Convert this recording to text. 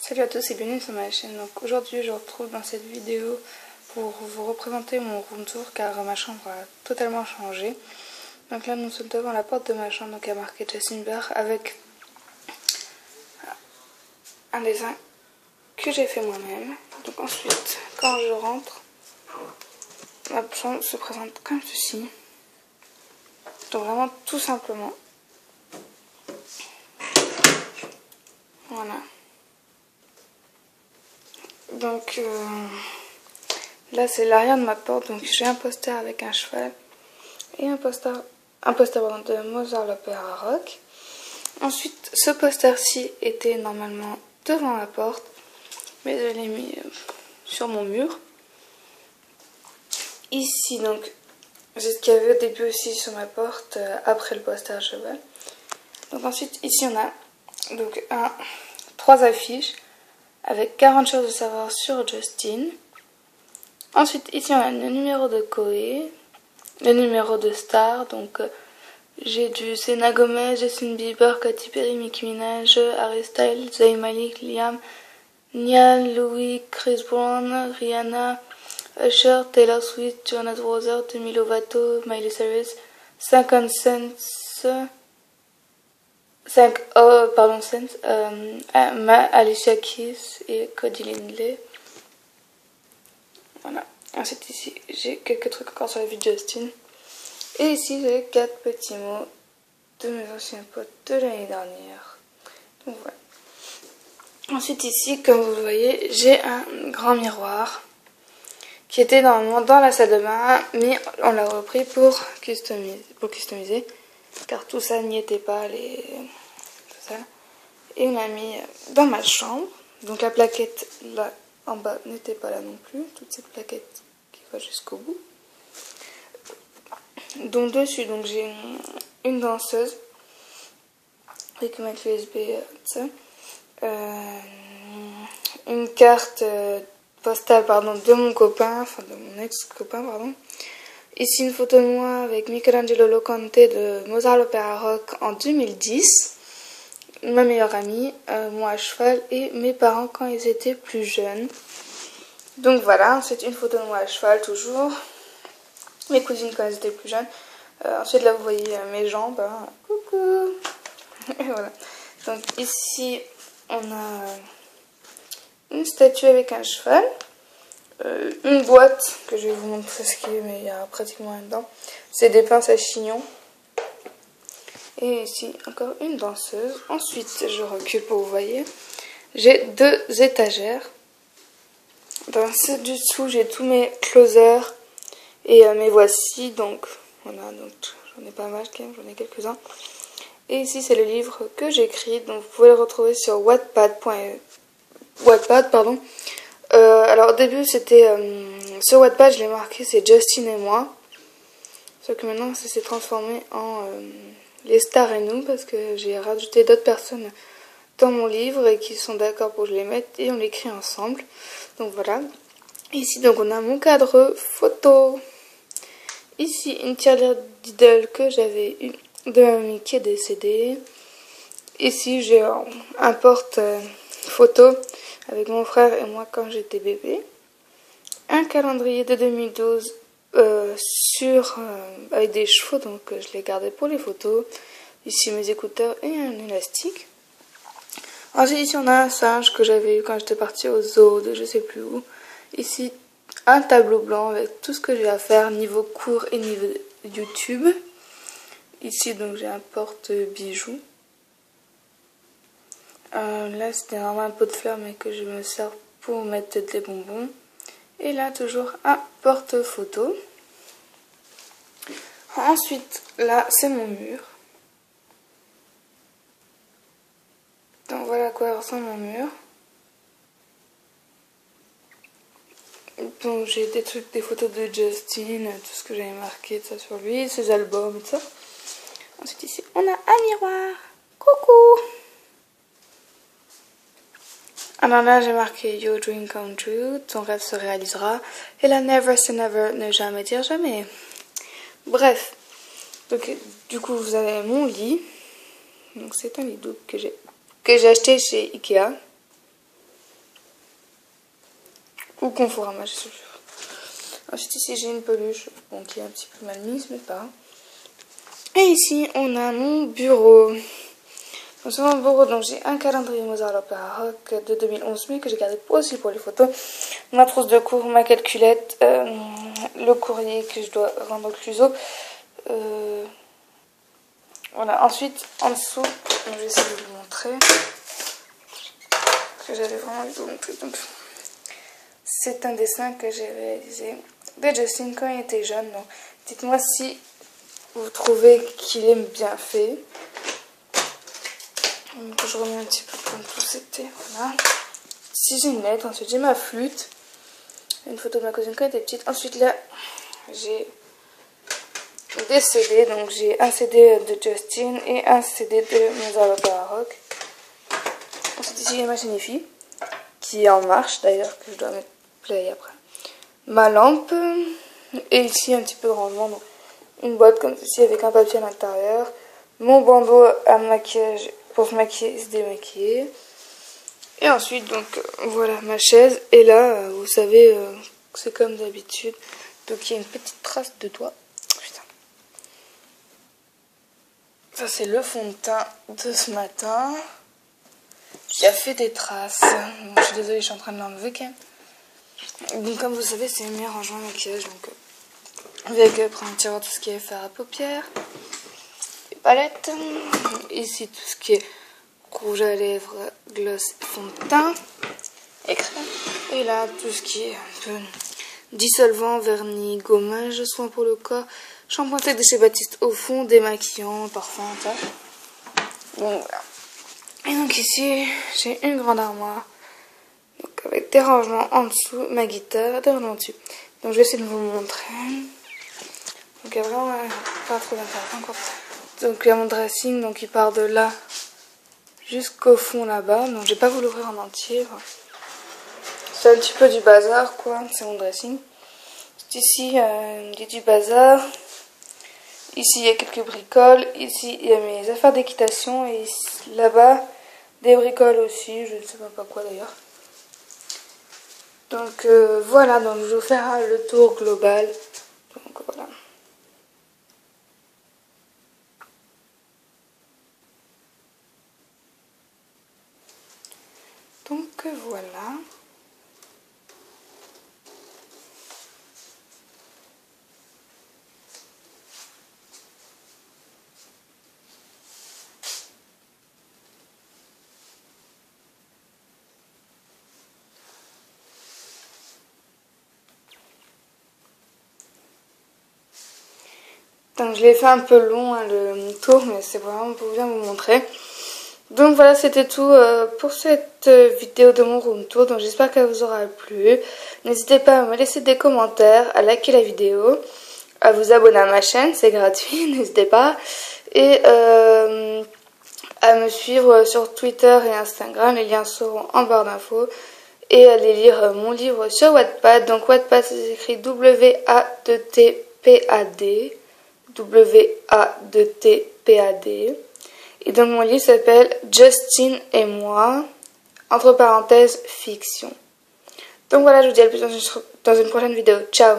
Salut à tous et bienvenue sur ma chaîne. Donc aujourd'hui je vous retrouve dans cette vidéo pour vous représenter mon room tour car ma chambre a totalement changé. Donc là nous sommes devant la porte de ma chambre, donc il y a marqué Justin Bieber avec un dessin que j'ai fait moi-même. Donc ensuite quand je rentre, ma chambre se présente comme ceci. Donc vraiment tout simplement. Voilà. Donc là c'est l'arrière de ma porte, donc j'ai un poster avec un cheval et un poster de Mozart l'opéra rock. Ensuite ce poster-ci était normalement devant la porte, mais je l'ai mis sur mon mur. Ici donc, c'est ce qu'il y avait au début aussi sur ma porte après le poster cheval. Donc ensuite ici on a donc 3 affiches avec 40 choses à savoir sur Justin. Ensuite ici on a le numéro de Koé, le numéro de Star, donc j'ai du Selena Gomez, Justin Bieber, Katy Perry, Nicki Minaj, Harry Styles, Zayn Malik, Liam, Niall, Louis, Chris Brown, Rihanna, Usher, Taylor Swift, Jonas Brothers, Demi Lovato, Miley Cyrus, 50 Cent, Alicia Keys et Cody Lindley. Voilà. Ensuite ici j'ai quelques trucs encore sur la vie de Justin. Et ici j'ai 4 petits mots de mes anciens potes de l'année dernière. Donc voilà. Ensuite ici, comme vous le voyez, j'ai un grand miroir qui était normalement dans la salle de bain, mais on l'a repris pour customiser, car tout ça n'y était pas, tout ça. Et on l'a mis dans ma chambre. Donc la plaquette là en bas n'était pas là non plus, toute cette plaquette qui va jusqu'au bout. Donc dessus, donc j'ai une danseuse avec une USB, une carte postale de mon copain, enfin de mon ex-copain pardon. Ici une photo de moi avec Michelangelo Locante de Mozart l'opéra rock en 2010. Ma meilleure amie, moi à cheval et mes parents quand ils étaient plus jeunes. Donc voilà, c'est une photo de moi à cheval toujours. Mes cousines quand elles étaient plus jeunes. Ensuite là vous voyez mes jambes, hein. Coucou. Et voilà. Donc ici on a une statue avec un cheval, une boîte que je vais vous montrer ce qu'il y a, mais il y a pratiquement rien dedans. C'est des pinces à chignon. Et ici encore une danseuse. Ensuite je recule pour vous voyez. J'ai 2 étagères. Dans celle du dessous j'ai tous mes closers et mes voici. Donc voilà, donc j'en ai pas mal quand même, j'en ai quelques-uns. Et ici c'est le livre que j'écris, donc vous pouvez le retrouver sur Wattpad. Alors au début c'était sur Wattpad je l'ai marqué c'est Justin et moi. Sauf que maintenant ça s'est transformé en les stars et nous parce que j'ai rajouté d'autres personnes dans mon livre et qui sont d'accord pour que je les mette et on l'écrit ensemble. Donc voilà. Ici donc on a mon cadre photo. Ici une tirelire d'idole que j'avais eu de ma mamie qui est décédée. Ici j'ai un porte photo avec mon frère et moi quand j'étais bébé. Un calendrier de 2012 avec des chevaux, donc je l'ai gardé pour les photos. Ici mes écouteurs et un élastique. Ensuite ici on a un singe que j'avais eu quand j'étais partie au zoo de je sais plus où. Ici un tableau blanc avec tout ce que j'ai à faire niveau cours et niveau YouTube. Ici donc j'ai un porte-bijoux. Là c'était vraiment un pot de fleurs mais que je me sers pour mettre des bonbons. Et là toujours un porte-photo. Ensuite là c'est mon mur. Donc voilà à quoi ressemble mon mur. Donc j'ai des photos de Justin, tout ce que j'avais marqué de ça sur lui, ses albums et tout ça. Ensuite ici on a un miroir. Coucou. Alors là j'ai marqué Your dream come true, ton rêve se réalisera. Et là never say never, ne jamais dire jamais. Bref, donc du coup vous avez mon lit. Donc c'est un lit double que j'ai acheté chez Ikea. ou Conforama, je sais plus. Ensuite ici j'ai une peluche, bon, qui est un petit peu mal mise, mais pas. Et ici on a mon bureau. Donc sur mon bureau, donc j'ai un calendrier Mozart à l'Opéra Rock de 2011, mais que j'ai gardé aussi pour les photos. Ma trousse de cours, ma calculette, le courrier que je dois rendre au Cluseau. Voilà, ensuite en dessous, je vais essayer de vous montrer. Parce que j'avais vraiment envie de vous montrer. Donc, c'est un dessin que j'ai réalisé de Justin quand il était jeune. Donc, dites-moi si vous trouvez qu'il est bien fait. Donc, je remets un petit peu comme tout c'était. Voilà. Ici j'ai une lettre. Ensuite j'ai ma flûte. Une photo de ma cousine quand elle était petite. Ensuite là j'ai des CD. Donc j'ai un CD de Justin et un CD de Mozart à l'Opéra Rock. Ensuite ici j'ai ma chaîne IFI qui est en marche d'ailleurs, que je dois mettre play après. Ma lampe. Et ici un petit peu de rangement. Donc, une boîte comme ceci avec un papier à l'intérieur. Mon bandeau à maquillage pour se maquiller et se démaquiller. Et ensuite, donc, voilà ma chaise. Et là, vous savez, c'est comme d'habitude. Donc, il y a une petite trace de doigt. Putain. Ça, c'est le fond de teint de ce matin. Qui a fait des traces. Bon, je suis désolée, je suis en train de l'enlever quand même. Donc, comme vous savez, c'est mes rangements maquillage. Donc, avec prendre un tiroir tout ce qui est fer à paupières. Palette. Ici tout ce qui est rouge à lèvres, gloss, fond de teint, écran. Et là tout ce qui est un peu dissolvant, vernis, gommage, soin pour le corps, shampoing sec de chez Baptiste au fond, démaquillant, parfum, ça. Donc voilà. Et donc ici j'ai une grande armoire, donc avec des rangements en dessous, ma guitare, des rangements dessus. Donc je vais essayer de vous montrer. Donc il y a vraiment pas trop d'intérêt encore. Donc il y a mon dressing, donc il part de là jusqu'au fond là-bas. Donc j'ai pas voulu l'ouvrir en entier. C'est un petit peu du bazar quoi, c'est mon dressing. Ici il y a du bazar. Ici il y a quelques bricoles. Ici il y a mes affaires d'équitation. Et là-bas des bricoles aussi, je ne sais pas quoi d'ailleurs. Donc voilà, donc je vais vous faire le tour global. Donc voilà. Donc voilà. Donc je l'ai fait un peu long le tour, mais c'est vraiment pour bien vous montrer. Donc voilà, c'était tout pour cette vidéo de mon room tour. Donc j'espère qu'elle vous aura plu. N'hésitez pas à me laisser des commentaires, à liker la vidéo, à vous abonner à ma chaîne, c'est gratuit, n'hésitez pas. Et à me suivre sur Twitter et Instagram, les liens seront en barre d'infos. Et à aller lire mon livre sur Wattpad. Donc Wattpad, ça s'écrit W-A-2-T-P-A-D. W-A-2-T-P-A-D. Et donc mon livre s'appelle Justin et moi, entre parenthèses, fiction. Donc voilà, je vous dis à plus dans une prochaine vidéo. Ciao!